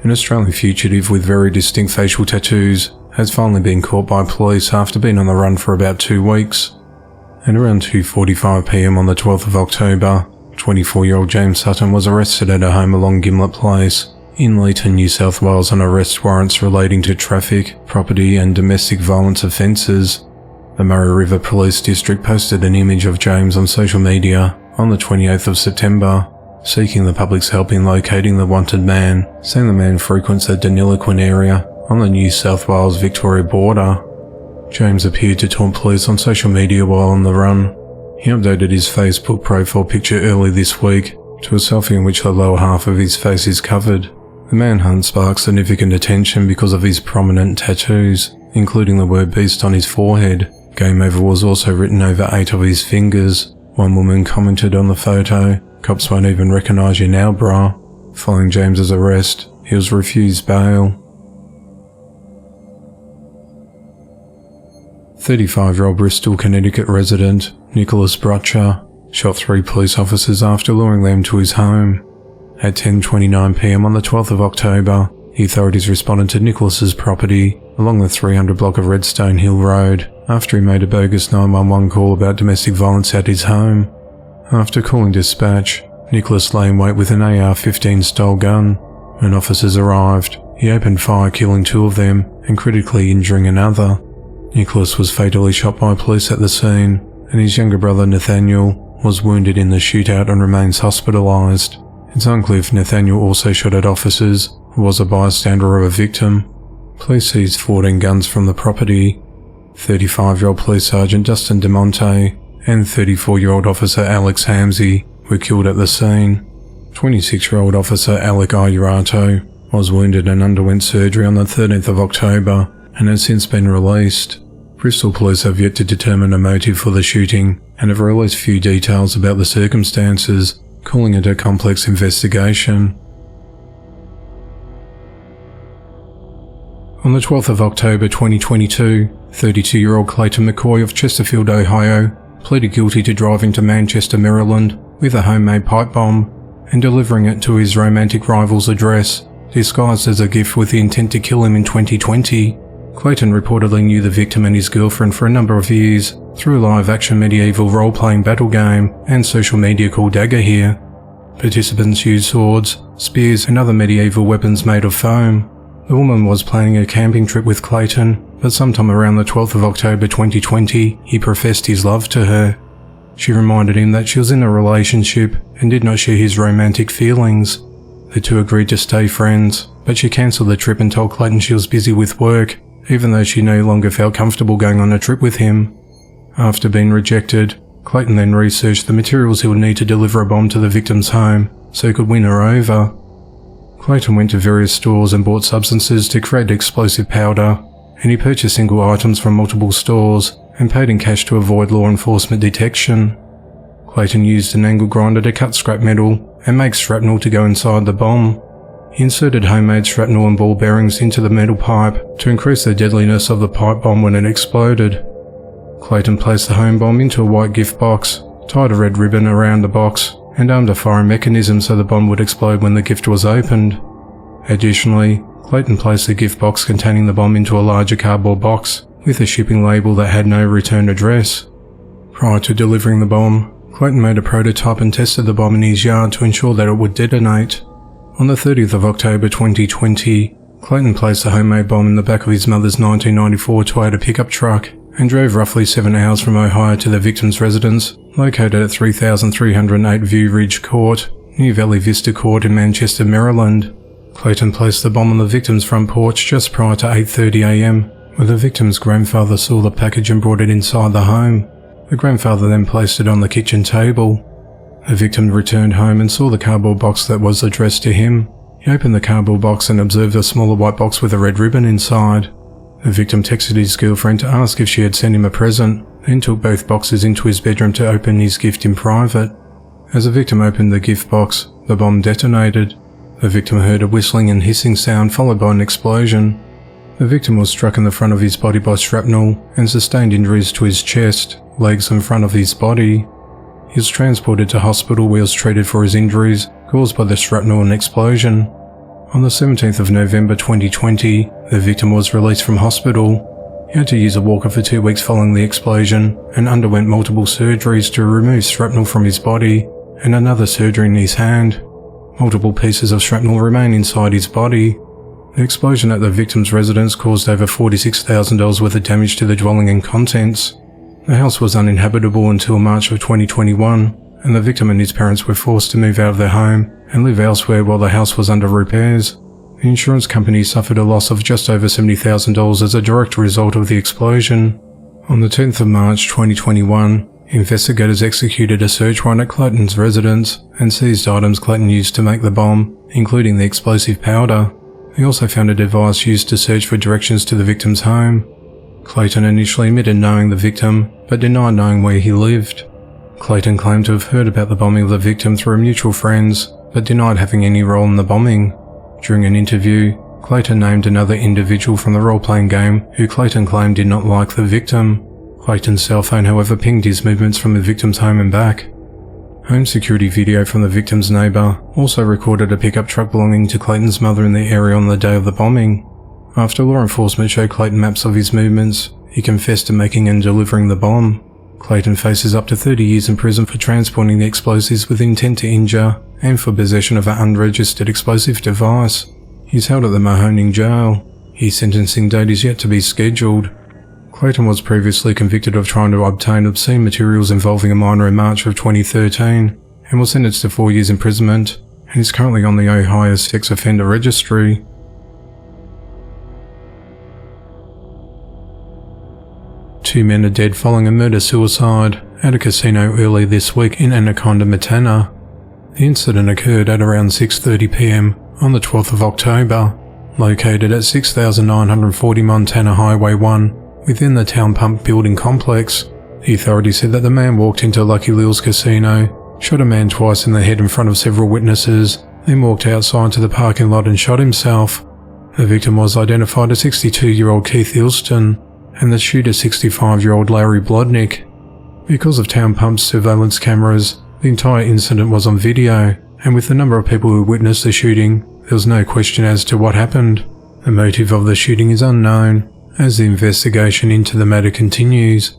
An Australian fugitive with very distinct facial tattoos has finally been caught by police after being on the run for about 2 weeks. At around 2:45 p.m. on the 12th of October, 24-year-old James Sutton was arrested at a home along Gimlet Place in Leeton, New South Wales on arrest warrants relating to traffic, property and domestic violence offences. The Murray River Police District posted an image of James on social media on the 28th of September, seeking the public's help in locating the wanted man, saying the man frequents the Deniliquin area on the New South Wales-Victoria border. James appeared to taunt police on social media while on the run. He updated his Facebook profile picture early this week to a selfie in which the lower half of his face is covered. The manhunt sparked significant attention because of his prominent tattoos, including the word beast on his forehead. Game over was also written over 8 of his fingers. One woman commented on the photo, "Cops won't even recognise you now, brah." Following James's arrest, he was refused bail. 35-year-old Bristol, Connecticut resident Nicholas Brutcher shot 3 police officers after luring them to his home. At 10:29 p.m. on the 12th of October, the authorities responded to Nicholas's property along the 300 block of Redstone Hill Road after he made a bogus 911 call about domestic violence at his home. After calling dispatch, Nicholas lay in wait with an AR-15 style gun. When officers arrived, he opened fire, killing 2 of them and critically injuring another. Nicholas was fatally shot by police at the scene, and his younger brother Nathaniel was wounded in the shootout and remains hospitalised. It's unclear if Nathaniel also shot at officers or was a bystander of a victim. Police seized 14 guns from the property. 35-year-old police sergeant Dustin DeMonte and 34-year-old officer Alex Hamsey were killed at the scene. 26-year-old officer Alec Ayurato was wounded and underwent surgery on the 13th of October and has since been released. Bristol police have yet to determine a motive for the shooting and have released few details about the circumstances, calling it a complex investigation. On the 12th of October 2022, 32-year-old Clayton McCoy of Chesterfield, Ohio, pleaded guilty to driving to Manchester, Maryland with a homemade pipe bomb and delivering it to his romantic rival's address, disguised as a gift with the intent to kill him in 2020. Clayton reportedly knew the victim and his girlfriend for a number of years through a live-action medieval role-playing battle game and social media called Dagger Here. Participants used swords, spears and other medieval weapons made of foam. The woman was planning a camping trip with Clayton, but sometime around the 12th of October 2020, he professed his love to her. She reminded him that she was in a relationship and did not share his romantic feelings. The two agreed to stay friends, but she cancelled the trip and told Clayton she was busy with work, even though she no longer felt comfortable going on a trip with him. After being rejected, Clayton then researched the materials he would need to deliver a bomb to the victim's home so he could win her over. Clayton went to various stores and bought substances to create explosive powder, and he purchased single items from multiple stores and paid in cash to avoid law enforcement detection. Clayton used an angle grinder to cut scrap metal and make shrapnel to go inside the bomb. He inserted homemade shrapnel and ball bearings into the metal pipe to increase the deadliness of the pipe bomb when it exploded. Clayton placed the home bomb into a white gift box, tied a red ribbon around the box, and armed a firing mechanism so the bomb would explode when the gift was opened. Additionally, Clayton placed the gift box containing the bomb into a larger cardboard box with a shipping label that had no return address. Prior to delivering the bomb, Clayton made a prototype and tested the bomb in his yard to ensure that it would detonate. On the 30th of October 2020, Clayton placed the homemade bomb in the back of his mother's 1994 Toyota pickup truck and drove roughly 7 hours from Ohio to the victim's residence, located at 3308 View Ridge Court, near Valley Vista Court in Manchester, Maryland. Clayton placed the bomb on the victim's front porch just prior to 8:30 a.m, where the victim's grandfather saw the package and brought it inside the home. The grandfather then placed it on the kitchen table. The victim returned home and saw the cardboard box that was addressed to him. He opened the cardboard box and observed a smaller white box with a red ribbon inside. The victim texted his girlfriend to ask if she had sent him a present, then took both boxes into his bedroom to open his gift in private. As the victim opened the gift box, the bomb detonated. The victim heard a whistling and hissing sound followed by an explosion. The victim was struck in the front of his body by shrapnel and sustained injuries to his chest, legs and front of his body. He was transported to hospital where he was treated for his injuries caused by the shrapnel and explosion. On the 17th of November 2020, the victim was released from hospital. He had to use a walker for 2 weeks following the explosion and underwent multiple surgeries to remove shrapnel from his body and another surgery in his hand. Multiple pieces of shrapnel remain inside his body. The explosion at the victim's residence caused over $46,000 worth of damage to the dwelling and contents. The house was uninhabitable until March of 2021, and the victim and his parents were forced to move out of their home and live elsewhere while the house was under repairs. The insurance company suffered a loss of just over $70,000 as a direct result of the explosion. On the 10th of March 2021, investigators executed a search warrant at Clayton's residence and seized items Clayton used to make the bomb, including the explosive powder. They also found a device used to search for directions to the victim's home. Clayton initially admitted knowing the victim, but denied knowing where he lived. Clayton claimed to have heard about the bombing of the victim through mutual friends, but denied having any role in the bombing. During an interview, Clayton named another individual from the role-playing game who Clayton claimed did not like the victim. Clayton's cell phone, however, pinged his movements from the victim's home and back. Home security video from the victim's neighbour also recorded a pickup truck belonging to Clayton's mother in the area on the day of the bombing. After law enforcement showed Clayton maps of his movements, he confessed to making and delivering the bomb. Clayton faces up to 30 years in prison for transporting the explosives with intent to injure and for possession of an unregistered explosive device. He's held at the Mahoning jail. His sentencing date is yet to be scheduled. Clayton was previously convicted of trying to obtain obscene materials involving a minor in March of 2013 and was sentenced to 4 years imprisonment and is currently on the Ohio Sex Offender Registry. 2 men are dead following a murder-suicide at a casino early this week in Anaconda, Montana. The incident occurred at around 6:30 p.m. on the 12th of October, located at 6940 Montana Highway 1 within the Town Pump building complex. The authorities said that the man walked into Lucky Lil's casino, shot a man twice in the head in front of several witnesses, then walked outside to the parking lot and shot himself. The victim was identified as 62-year-old Keith Ilston, and the shooter 65-year-old Larry Blodnick. Because of Town Pump's surveillance cameras, the entire incident was on video, and with the number of people who witnessed the shooting, there was no question as to what happened. The motive of the shooting is unknown, as the investigation into the matter continues.